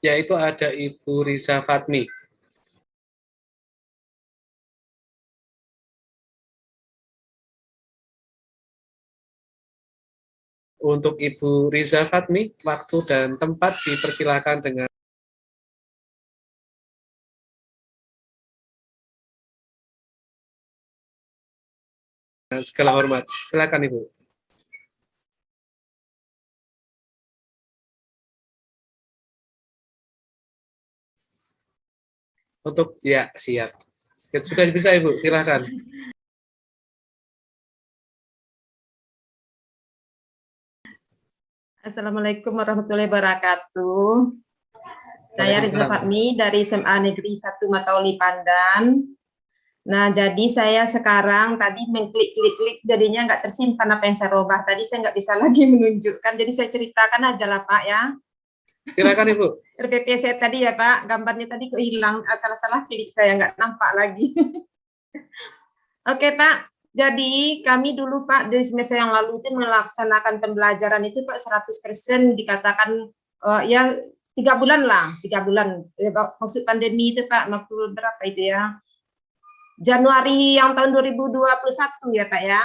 yaitu ada Ibu Riza Fatmi. Untuk Ibu Riza Fatmi, waktu dan tempat dipersilakan dengan segala hormat. Silakan Ibu. Untuk ya siap. Sudah bisa Ibu, silakan. Assalamualaikum warahmatullahi wabarakatuh. Saya Riza Fatmi dari SMA Negeri 1 Matauli Pandan. Nah, jadi saya sekarang tadi mengklik-klik-klik, jadinya nggak tersimpan apa yang saya robah. Tadi saya nggak bisa lagi menunjukkan, jadi saya ceritakan aja lah Pak ya. Silakan Ibu. RPP saya tadi ya Pak, gambarnya tadi kok hilang, salah-salah klik saya nggak nampak lagi. Oke Pak, jadi kami dulu Pak dari semester yang lalu itu melaksanakan pembelajaran itu Pak 100% dikatakan ya 3 bulan lah, 3 bulan. Maksud pandemi itu Pak, waktu berapa itu ya? Januari yang tahun 2021 ya Pak ya.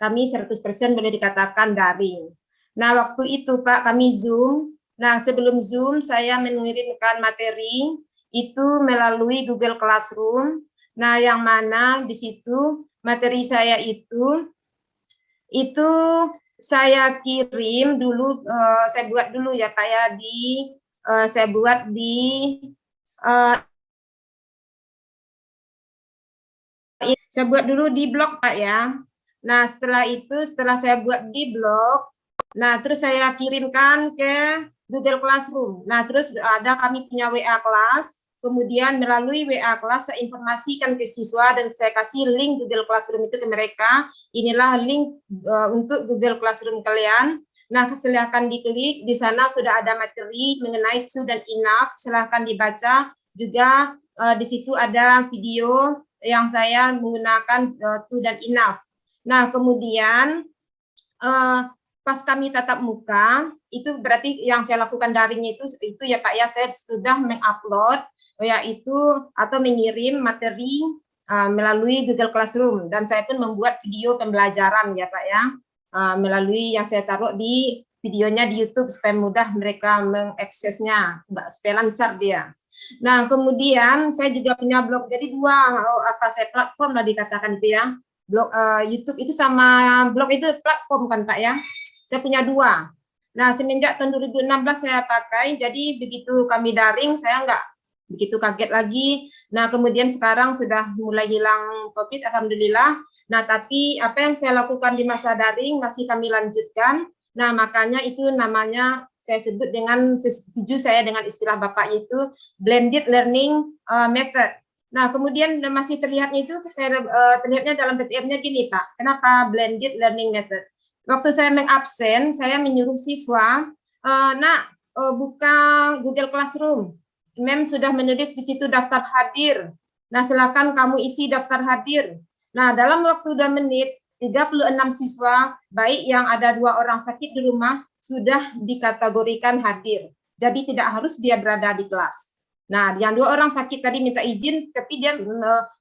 Kami 100% boleh dikatakan daring. Nah, waktu itu Pak kami Zoom. Nah, sebelum Zoom saya mengirimkan materi itu melalui Google Classroom. Nah, yang mana di situ materi saya itu saya kirim dulu, saya buat dulu ya Pak ya saya buat di saya buat dulu di blog Pak ya. Nah, setelah itu setelah saya buat di blog, nah terus saya kirimkan ke Google Classroom. Nah, terus ada kami punya WA kelas. Kemudian melalui WA kelas saya informasikan ke siswa dan saya kasih link Google Classroom itu ke mereka. Inilah link untuk Google Classroom kalian. Nah, silahkan diklik. Di sana sudah ada materi mengenai to dan enough. Silahkan dibaca. Juga di situ ada video yang saya menggunakan to dan enough. Nah, kemudian pas kami tatap muka, itu berarti yang saya lakukan daringnya itu ya Pak ya, saya sudah mengupload yaitu atau mengirim materi melalui Google Classroom dan saya pun membuat video pembelajaran ya Pak ya, melalui yang saya taruh di videonya di YouTube supaya mudah mereka mengaksesnya, supaya lancar dia. Nah, kemudian saya juga punya blog, jadi dua saya platform lah dikatakan itu ya. Blog YouTube itu sama blog itu platform kan Pak ya. Saya punya dua. Nah, semenjak tahun 2016 saya pakai, jadi begitu kami daring saya nggak begitu kaget lagi. Nah, kemudian sekarang sudah mulai hilang COVID, alhamdulillah. Nah, tapi apa yang saya lakukan di masa daring masih kami lanjutkan. Nah, makanya itu namanya saya sebut dengan, setuju saya dengan istilah Bapak itu blended learning method. Nah, kemudian masih terlihatnya itu, saya terlihatnya dalam PTM-nya gini Pak, kenapa blended learning method? Waktu saya mengabsen, saya menyuruh siswa, nak buka Google Classroom, Mem sudah menulis di situ daftar hadir. Nah, silakan kamu isi daftar hadir. Nah, dalam waktu 2 menit, 36 siswa, baik yang ada 2 orang sakit di rumah, sudah dikategorikan hadir. Jadi tidak harus dia berada di kelas. Nah, yang 2 orang sakit tadi minta izin, tapi dia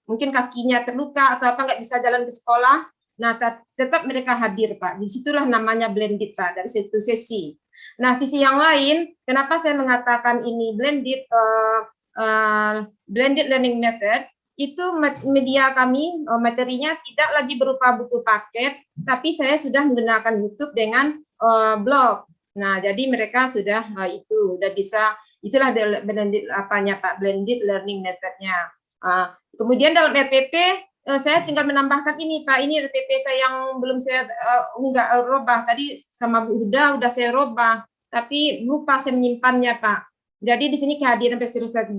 mungkin kakinya terluka atau apa nggak bisa jalan ke sekolah. Nah, tetap mereka hadir, Pak. Disitulah namanya blended, Pak, dari situ sesi. Nah, sisi yang lain, kenapa saya mengatakan ini blended learning method, itu media kami, materinya tidak lagi berupa buku paket, tapi saya sudah menggunakan YouTube dengan blog. Nah, jadi mereka sudah itu udah bisa, itulah blended apanya Pak, blended learning methodnya. Kemudian dalam RPP saya tinggal menambahkan ini Pak, ini RPP saya yang belum saya robah tadi sama Bu Huda udah saya robah, tapi lupa saya menyimpannya Pak. Jadi di sini kehadiran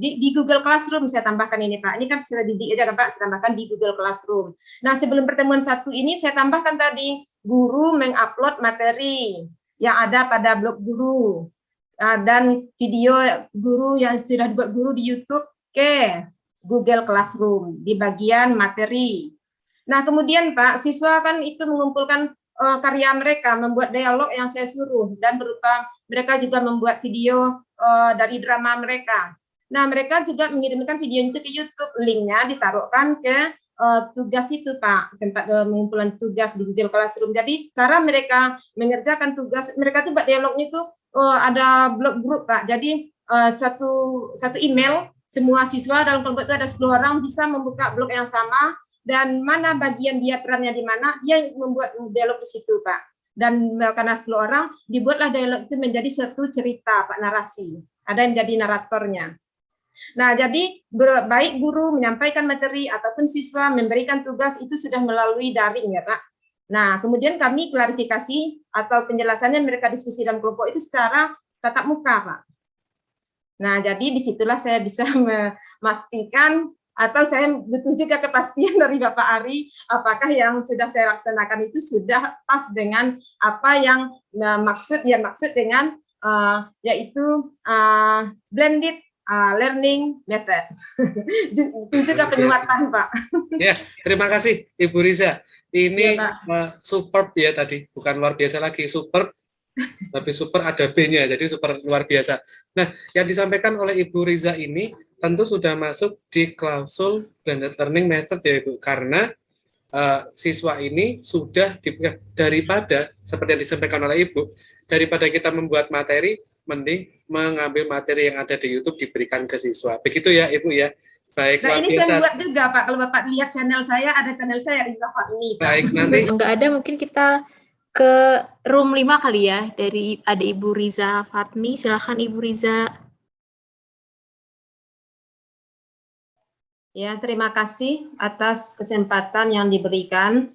di Google Classroom saya tambahkan ini Pak. Ini kan sudah didik aja kan Pak, saya tambahkan di Google Classroom. Nah, sebelum pertemuan satu ini saya tambahkan tadi guru mengupload materi yang ada pada blog guru dan video guru yang sudah dibuat guru di YouTube ke Google Classroom di bagian materi. Nah, kemudian Pak, siswa kan itu mengumpulkan karya mereka, membuat dialog yang saya suruh, dan berupa mereka juga membuat video dari drama mereka. Nah, mereka juga mengirimkan video itu ke YouTube, linknya ditaruhkan ke tugas itu Pak, tempat pengumpulan tugas di Google Classroom. Jadi cara mereka mengerjakan tugas, mereka tuh buat dialognya itu ada blog grup Pak. Jadi satu email, semua siswa dalam kelompok itu ada 10 orang bisa membuka blog yang sama, dan mana bagian dia perannya di mana, dia membuat dialog di situ Pak. Dan karena 10 orang, dibuatlah dialog itu menjadi satu cerita Pak, narasi. Ada yang jadi naratornya. Nah, jadi baik guru menyampaikan materi ataupun siswa memberikan tugas itu sudah melalui daring ya Pak. Nah, kemudian kami klarifikasi atau penjelasannya mereka diskusi dalam kelompok itu secara tatap muka Pak. Nah, jadi disitulah saya bisa memastikan atau saya butuh juga kepastian dari Bapak Ari, apakah yang sudah saya laksanakan itu sudah pas dengan apa yang maksud dengan yaitu blended learning method. Itu juga penguatan, Pak. Ya, terima kasih Ibu Riza. Ini ya, superb ya tadi, bukan luar biasa lagi, superb, tapi super ada B-nya, jadi super luar biasa. Nah, yang disampaikan oleh Ibu Riza ini tentu sudah masuk di klausul blended learning method ya Ibu, karena siswa ini sudah daripada seperti yang disampaikan oleh Ibu, daripada kita membuat materi, mending mengambil materi yang ada di YouTube diberikan ke siswa. Begitu ya Ibu ya. Baik. Nah ini biasa. Saya buat juga Pak, kalau Bapak lihat channel saya, ada channel saya Riza Fatmi. Baik, nanti. Enggak ada, mungkin kita ke room 5 kali ya, dari ada Ibu Riza Fatmi. Silakan Ibu Riza. Ya, terima kasih atas kesempatan yang diberikan.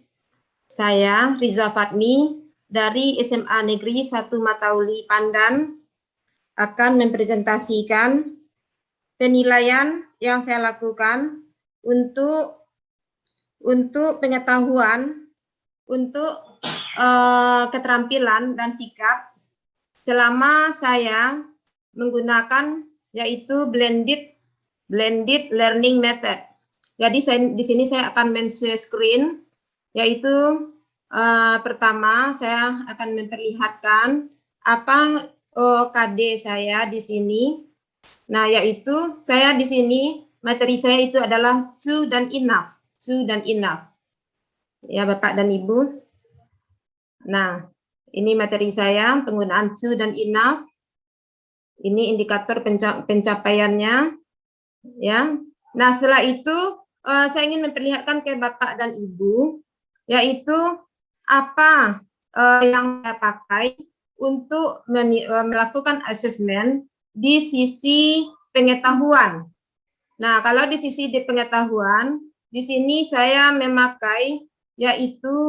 Saya Riza Fatmi dari SMA Negeri 1 Matauli Pandan akan mempresentasikan penilaian yang saya lakukan untuk pengetahuan, untuk keterampilan dan sikap selama saya menggunakan yaitu blended learning method. Jadi di sini saya akan men-share screen, yaitu pertama saya akan memperlihatkan apa OKD saya di sini. Nah, yaitu saya di sini materi saya itu adalah to dan enough, ya Bapak dan Ibu. Nah, ini materi saya penggunaan to dan enough. Ini indikator pencapaiannya, ya. Nah, setelah itu saya ingin memperlihatkan ke Bapak dan Ibu, yaitu apa yang saya pakai untuk melakukan asesmen di sisi pengetahuan. Nah, kalau di sisi pengetahuan, di sini saya memakai yaitu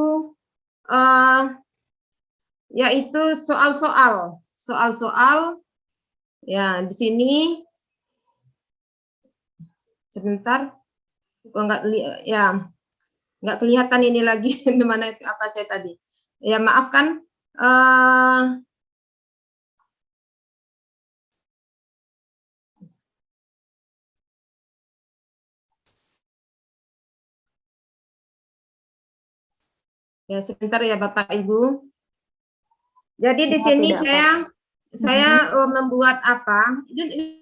soal-soal. Ya, di sini sebentar, nggak kelihatan ini lagi mana itu apa saya tadi. Ya, maafkan. Ya, sebentar ya Bapak Ibu. Jadi di sini saya membuat apa?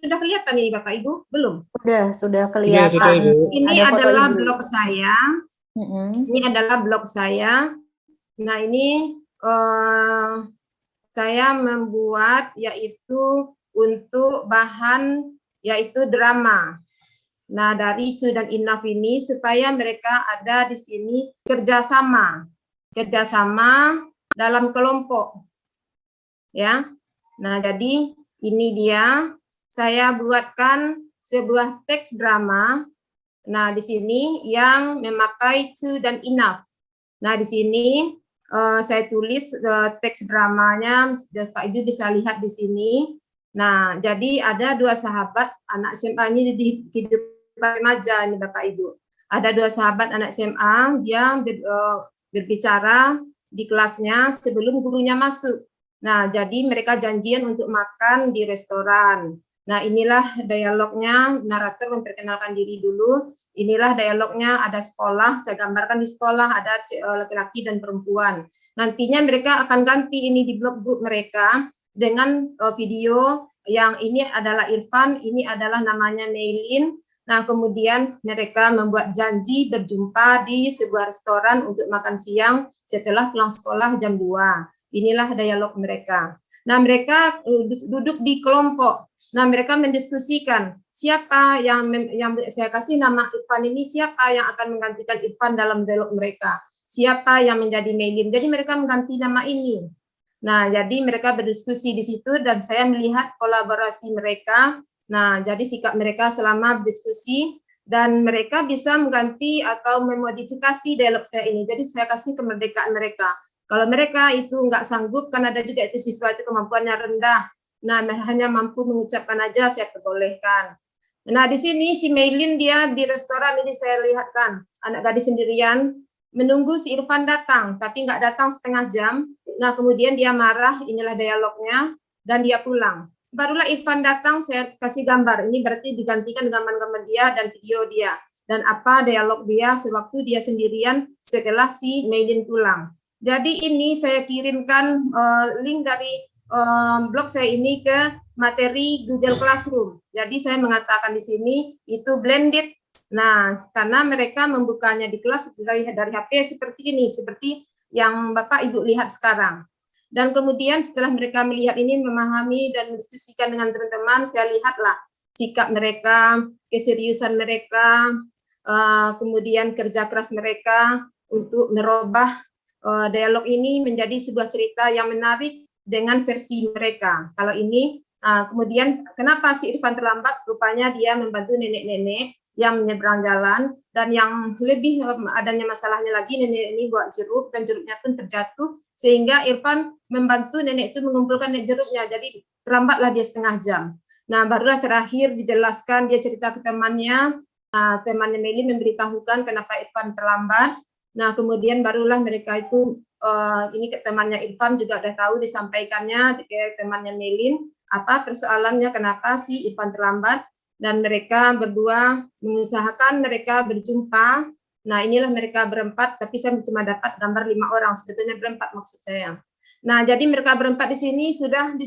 Sudah kelihatan ini Bapak Ibu? Belum? Sudah kelihatan. Sudah, Ibu. Ini adalah blog saya. Ini adalah blog saya. Nah, ini saya membuat yaitu untuk bahan yaitu drama. Nah, dari To dan Enough ini supaya mereka ada di sini kerjasama dalam kelompok, ya. Nah, jadi ini dia saya buatkan sebuah teks drama. Nah, di sini yang memakai To dan Enough. Nah, di sini saya tulis teks dramanya, Bapak Ibu bisa lihat di sini. Nah, jadi ada dua sahabat anak SMA ini di kehidupan remaja ini Bapak Ibu. Ada dua sahabat anak SMA, dia berbicara di kelasnya sebelum gurunya masuk. Nah, jadi mereka janjian untuk makan di restoran. Nah, inilah dialognya, narator memperkenalkan diri dulu. inilah dialognya, ada sekolah, saya gambarkan di sekolah ada laki-laki dan perempuan. Nantinya mereka akan ganti ini di blog grup mereka dengan video yang ini adalah Irfan, ini adalah namanya Maylin. Nah, kemudian mereka membuat janji berjumpa di sebuah restoran untuk makan siang setelah pulang sekolah jam 2. Inilah dialog mereka. Nah, mereka duduk di kelompok. Nah, mereka mendiskusikan siapa yang saya kasih nama Irfan ini, siapa yang akan menggantikan Irfan dalam dialog mereka. Siapa yang menjadi Maylin. Jadi mereka mengganti nama ini. Nah, jadi mereka berdiskusi di situ dan saya melihat kolaborasi mereka. Nah, jadi sikap mereka selama berdiskusi dan mereka bisa mengganti atau memodifikasi dialog saya ini. Jadi saya kasih kemerdekaan mereka. Kalau mereka itu nggak sanggup, kan ada juga itu siswa itu kemampuannya rendah. Nah, hanya mampu mengucapkan aja saya perbolehkan. Nah, di sini si Maylin dia di restoran ini saya lihatkan anak gadis sendirian menunggu si Irfan datang, tapi nggak datang setengah jam. Nah, kemudian dia marah, inilah dialognya, dan dia pulang. Barulah Irfan datang, saya kasih gambar. Ini berarti digantikan gambar-gambar dia dan video dia. Dan apa dialog dia sewaktu dia sendirian setelah si Maylin pulang. Jadi ini saya kirimkan link dari blog saya ini ke materi Google Classroom. Jadi saya mengatakan di sini itu blended. Nah, karena mereka membukanya di kelas dari HP seperti ini, seperti yang Bapak Ibu lihat sekarang. Dan kemudian setelah mereka melihat ini, memahami dan mendiskusikan dengan teman-teman, saya lihatlah sikap mereka, keseriusan mereka, kemudian kerja keras mereka untuk merubah dialog ini menjadi sebuah cerita yang menarik dengan versi mereka. Kalau ini, kemudian kenapa si Irfan terlambat? Rupanya dia membantu nenek-nenek yang menyeberang jalan, dan yang lebih adanya masalahnya lagi, nenek ini buat jeruk dan jeruknya pun terjatuh, sehingga Irfan membantu nenek itu mengumpulkan jeruknya, jadi terlambatlah dia setengah jam. Nah, barulah terakhir dijelaskan, dia cerita ke temannya, temannya Meli memberitahukan kenapa Irfan terlambat. Nah, kemudian barulah mereka itu, ini ke temannya Irfan juga udah tahu disampaikannya ke temannya Melin, apa persoalannya kenapa si Irfan terlambat, dan mereka berdua mengusahakan mereka berjumpa. Nah, inilah mereka berempat, tapi saya cuma dapat gambar 5 orang, sebetulnya berempat maksud saya. Nah, jadi mereka berempat di sini sudah di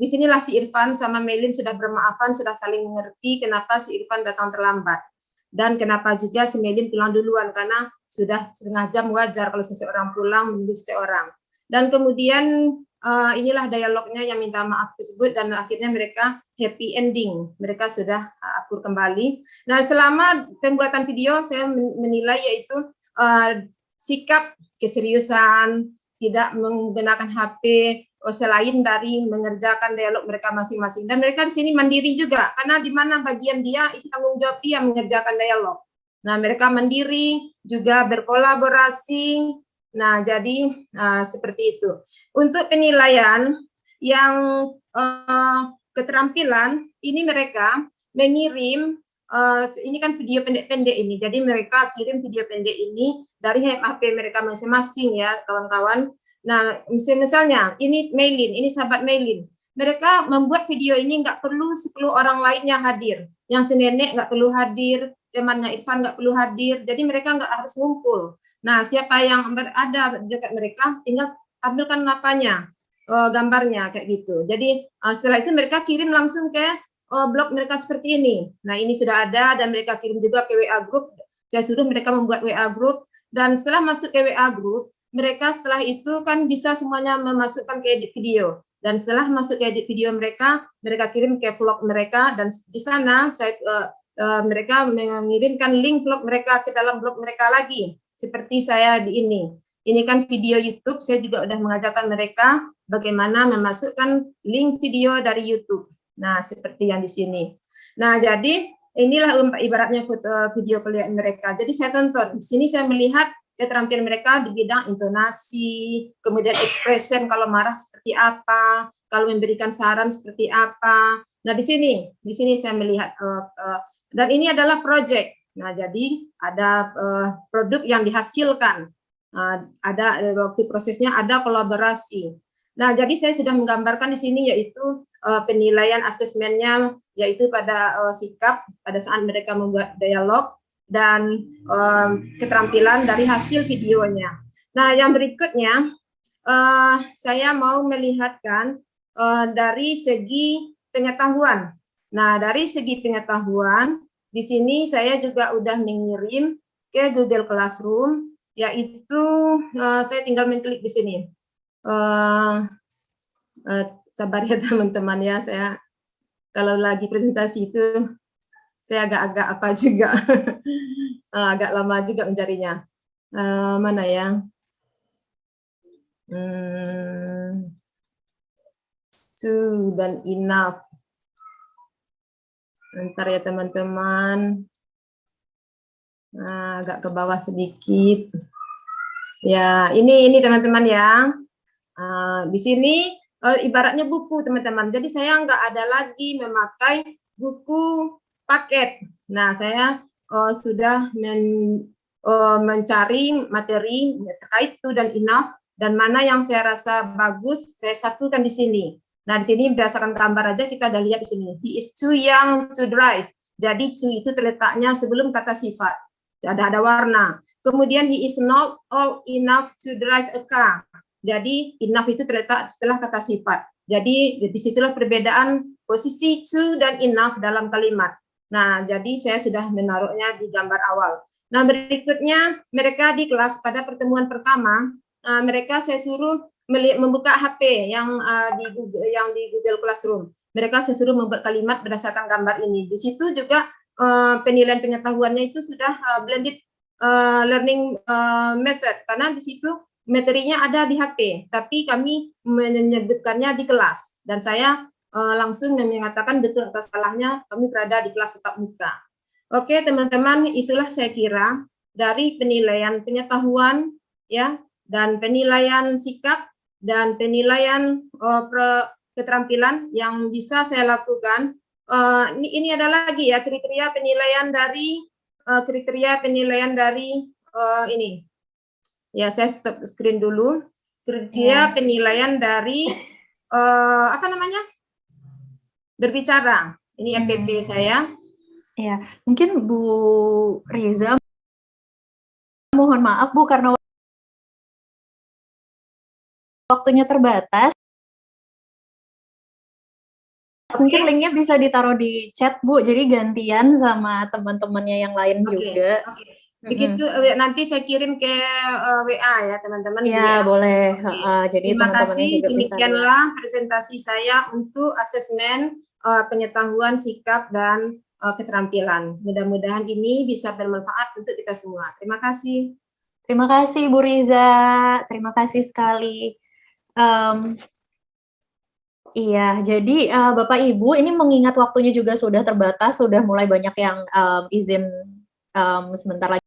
sinilah si Irfan sama Melin sudah bermaafan, sudah saling mengerti kenapa si Irfan datang terlambat. Dan kenapa juga si Melin pulang duluan, karena sudah setengah jam wajar kalau seseorang pulang menunggu seseorang. Dan kemudian inilah dialognya yang minta maaf tersebut, dan akhirnya mereka happy ending, mereka sudah akur kembali. Nah, selama pembuatan video saya menilai yaitu sikap, keseriusan, tidak menggunakan HP selain dari mengerjakan dialog mereka masing-masing. Dan mereka di sini mandiri juga, karena di mana bagian dia itu tanggung jawab dia mengerjakan dialog. Nah, mereka mandiri juga berkolaborasi. Nah, jadi seperti itu. Untuk penilaian yang keterampilan, ini mereka mengirim, ini kan video pendek-pendek ini, jadi mereka kirim video pendek ini dari HP mereka masing-masing ya, kawan-kawan. Nah, misalnya, ini Maylin, ini sahabat Maylin. Mereka membuat video ini nggak perlu 10 orang lainnya hadir. Yang senenek nggak perlu hadir, temannya Irfan nggak perlu hadir, jadi mereka nggak harus ngumpul. Nah, siapa yang berada dekat mereka, tinggal ambilkan apanya, gambarnya, kayak gitu. Jadi, setelah itu mereka kirim langsung ke blog mereka seperti ini. Nah, ini sudah ada, dan mereka kirim juga ke WA Group. Saya suruh mereka membuat WA Group, dan setelah masuk ke WA Group, mereka setelah itu kan bisa semuanya memasukkan ke edit video. Dan setelah masuk ke edit video mereka kirim ke vlog mereka, dan di sana mereka mengirimkan link vlog mereka ke dalam blog mereka lagi. Seperti saya di ini. Ini kan video YouTube, saya juga sudah mengajarkan mereka bagaimana memasukkan link video dari YouTube. Nah, seperti yang di sini. Nah, jadi inilah ibaratnya video klien mereka. Jadi saya tonton. Di sini saya melihat keterampilan mereka di bidang intonasi, kemudian expression kalau marah seperti apa, kalau memberikan saran seperti apa. Nah, di sini saya melihat dan ini adalah project. Nah, jadi ada produk yang dihasilkan, ada waktu prosesnya, ada kolaborasi. Nah, jadi saya sudah menggambarkan di sini yaitu penilaian asesmennya yaitu pada sikap pada saat mereka membuat dialog dan keterampilan dari hasil videonya. Nah, yang berikutnya saya mau melihatkan dari segi pengetahuan. Nah, dari segi pengetahuan, di sini saya juga udah mengirim ke Google Classroom, yaitu saya tinggal mengklik di sini. Sabar ya teman-teman ya, saya kalau lagi presentasi itu saya agak-agak apa juga, agak lama juga mencarinya. Mana ya? To dan enough. Ntar ya teman-teman. Nah, agak ke bawah sedikit. Ya, ini teman-teman ya. Di sini ibaratnya buku teman-teman. Jadi saya nggak ada lagi memakai buku paket. Nah, saya sudah mencari materi terkait to dan enough dan mana yang saya rasa bagus saya satukan di sini. Nah, di sini berdasarkan gambar aja kita udah lihat di sini. He is too young to drive. Jadi to itu terletaknya sebelum kata sifat. Ada warna. Kemudian he is not old enough to drive a car. Jadi enough itu terletak setelah kata sifat. Jadi disitulah perbedaan posisi to dan enough dalam kalimat. Nah, jadi saya sudah menaruhnya di gambar awal. Nah, berikutnya mereka di kelas pada pertemuan pertama, mereka saya suruh membuka HP yang di Google Classroom. Mereka saya suruh membuat kalimat berdasarkan gambar ini. Di situ juga penilaian pengetahuannya itu sudah blended learning method, karena di situ materinya ada di HP, tapi kami menyebutkannya di kelas, dan saya langsung mengatakan betul atau salahnya kami berada di kelas tatap muka. Oke teman-teman, itulah saya kira dari penilaian pengetahuan ya, dan penilaian sikap dan penilaian keterampilan yang bisa saya lakukan. Ini ada lagi ya kriteria penilaian dari ini. Ya, saya stop screen dulu. Kriteria penilaian dari apa namanya? Berbicara. Ini FPP saya. Ya, mungkin Bu Riza mohon maaf Bu karena waktunya terbatas. Mungkin linknya bisa ditaruh di chat Bu, jadi gantian sama teman-temannya yang lain juga. Begitu nanti saya kirim ke WA ya teman-teman. Ya boleh. Jadi terima teman-temannya kasih. juga Demikianlah presentasi saya untuk asesmen pengetahuan, sikap dan keterampilan. Mudah-mudahan ini bisa bermanfaat untuk kita semua. Terima kasih. Terima kasih Bu Riza. Terima kasih sekali. Iya, jadi Bapak Ibu ini mengingat waktunya juga sudah terbatas, sudah mulai banyak yang izin sebentar lagi